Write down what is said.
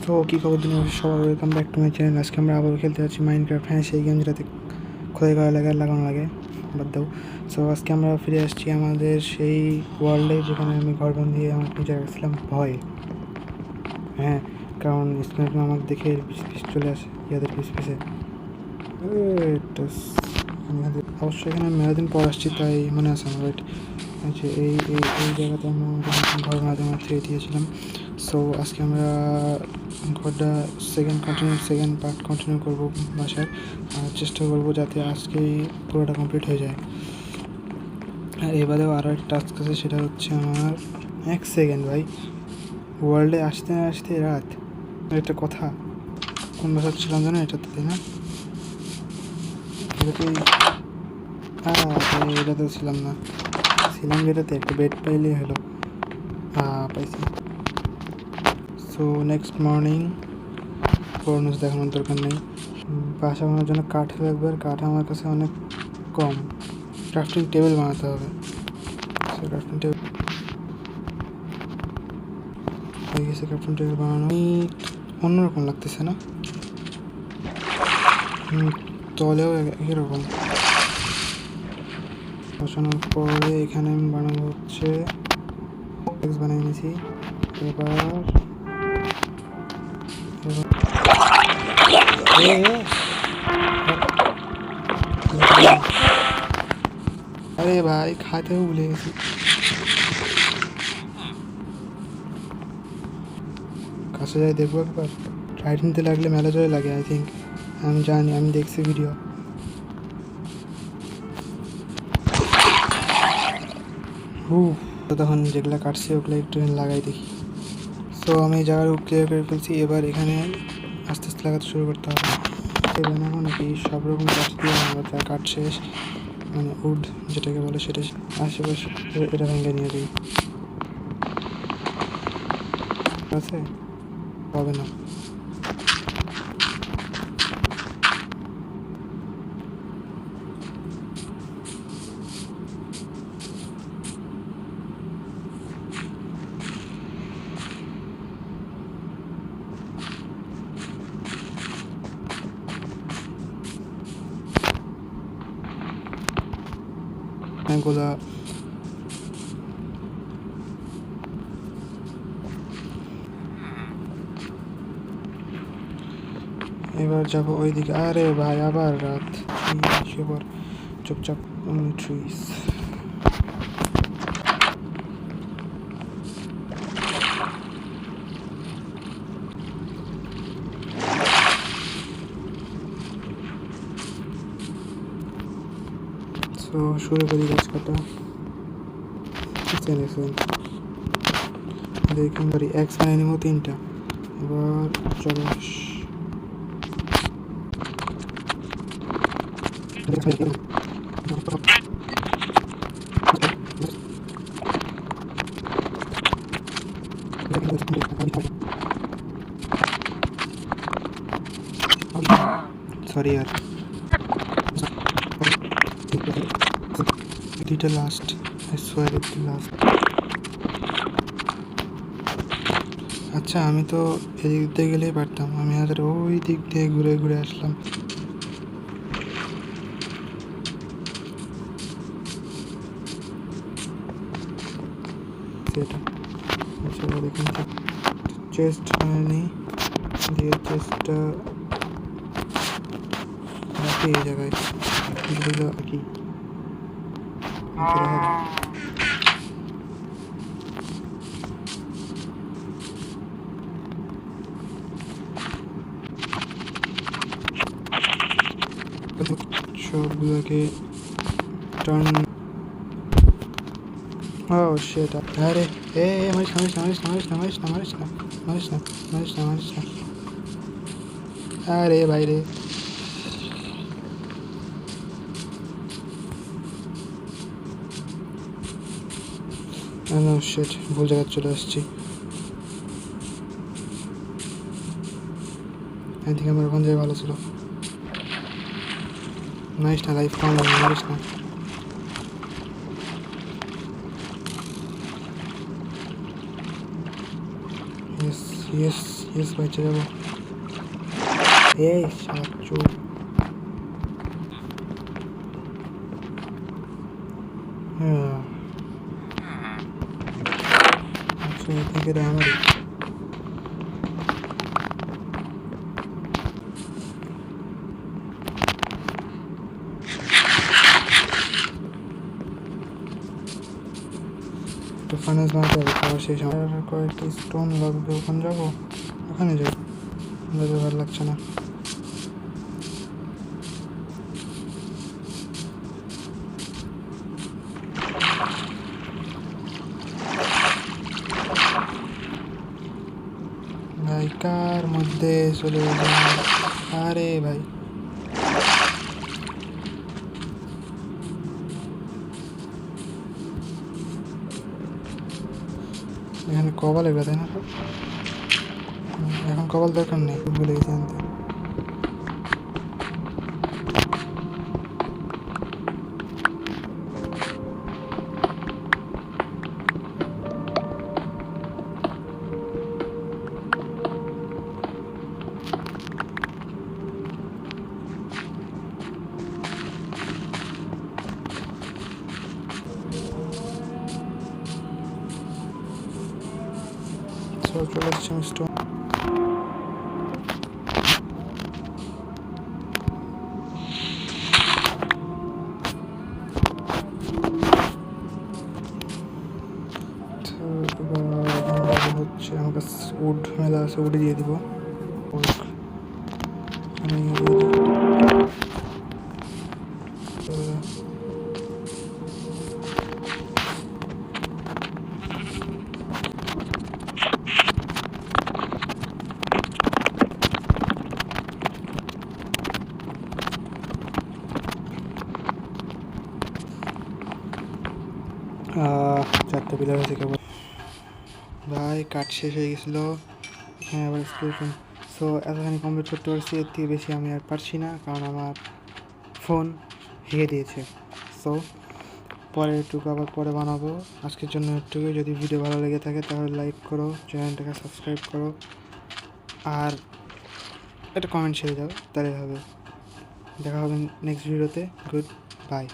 তো কী খবর দিন সবাই, welcome back to my channel. আজকে আমরা আবারও খেলতে যাচ্ছি মাইনক্রাফট। হ্যাঁ, সেই গেম যেটাতে খোদাই করা লাগে আর লাগানো লাগে, বাদ দাও। সো আজকে আমরা ফিরে আসছি আমাদের সেই ওয়ার্ল্ডে যেখানে আমি ঘর বন্দি আমার নিজে রাখছিলাম ভয়ে। হ্যাঁ, কারণ স্ক্রিনে আমাকে দেখে পিছ চলে আসে ইয়াদের পিছে। অবশ্যই এখানে মেলাদিন পর আসছি, তাই মনে আছে আমার। ওয়েট, আচ্ছা, এই এই এই জায়গাতে আমরা ঘর বানাতে আমরা ছেড়ে দিয়েছিলাম। সো আজকে আমরা ঘরটা সেকেন্ড পার্ট কন্টিনিউ করবো বাসার, আর চেষ্টা করবো যাতে আজকেই পুরোটা কমপ্লিট হয়ে যায়। আর এবারেও আরও একটা টাস্ক আছে, সেটা হচ্ছে আমার 1 সেকেন্ড ভাই, ওয়ার্ল্ডে আসতে না আসতে রাত। একটা কথা, কোন বাসা ছিলাম জানো এটাতে, তাই না? এটাতেও ছিলাম না, ছিলাম যেটাতে একটা বেড পাইলেই হলো। পাইছি। সো নেক্সট মর্নিং ফোরনুস দেখানোর দরকার নেই। বাসা বানানোর জন্য কাঠ লাগবে, আর কাঠ আমার কাছে অনেক কম। ক্রাফটিং টেবিল বানাতে হবে। সো ক্রাফটিং টেবিল হয়ে গেছে। ক্রাফটিং টেবিল বানানো অন্যরকম লাগতেছে না? তলেও একরকম। বসানোর পরে এখানে আমি বানাবো হচ্ছে বানিয়ে নিয়েছি। আরে ভাই, খাতেও ভুলে গেছি। কাছে যাই দেখবো একবার। রাইড নিতে লাগলে মেলা জয় লাগে, আই থিঙ্ক। আমি জানি, আমি দেখছি ভিডিও। তখন যেগুলো কাটছে ওগুলো একটু লাগাই দেখি। সো আমি এই জায়গাটা ক্লিয়ার করে ফেলছি। এবার এখানে আস্তে আস্তে লাগাতে শুরু করতে হবে। এবার এখন কি সব রকম কাঠ দিয়ে আমরা তার কাঠ শেষ, মানে উড যেটাকে বলে, সেটা আশেপাশে এটা ভেঙে নিয়ে দিই। আছে হবে না। এগুলা এবার যাবো ওইদিকে। আরে ভাই, আবার রাত। চুপচাপ ট্রিজ। তো শুরু করি গাছ কাটা। দেখুন বাড়ি এক্স বানিয়ে নিব 3টা। এবার চলো, সরি আর 2টা লাস্ট। লাস্ট। আচ্ছা, আমি তো এদিক দিয়ে গেলেই পারতাম, আমি আর ওই দিক দিয়ে ঘুরে ঘুরে আসলাম। সেটা আচ্ছা, দেখুন চেস্ট বানানি দিয়ে চেস্টটা রাখি এই জায়গায়। কি সবগুলোকে টার্ন। ও সেটা, আরে আরে বাইরে। শিট, ভুল জায়গায় চলে আসছি। এদিকে আমার ওখান থেকে ভালো ছিল। নাইস না, লাইফ কম নাইস না। ইয়েস ইয়েস ইয়েস বাইচে যাবো। এই শালা চোর। হ্যাঁ আচ্ছা থেকে রে আমারই। তো ফাইন্যান্স বানাতে হবে খাওয়া শেষ। আমার কয়েকটি স্টোন লাগবে, ওখানে যাবো, ওখানে যাই, যাতে ভালো লাগছে না। ভাই কার মধ্যে চলে গেলাম? আরে ভাই এখানে কবাল এগুলো তাই না? এখন কবাল দরকার নেই, ভুলে গেছি আনতে। চলে আসছে আমি স্টোন। হচ্ছে আমার কাছে উড মেলা আছে, উডে দিয়ে দিব। চারটে পিলার হয়েছে কেবল। ভাই কাঠ শেষ হয়ে গেছিলো, হ্যাঁ আবার স্কেলেটন। সো এতখানি কমপ্লিট করতে পারছি, এর থেকে বেশি আমি আর পারছি না, কারণ আমার ফোন হেগে দিয়েছে। সো পরে একটুকু আবার পরে বানাবো। আজকের জন্য একটুকুই। যদি ভিডিও ভালো লেগে থাকে তাহলে লাইক করো, চ্যানেলটাকে সাবস্ক্রাইব করো, আর একটা কমেন্ট ছেড়ে দাও, তাহলে হবে। দেখা হবে নেক্সট ভিডিওতে। Good bye.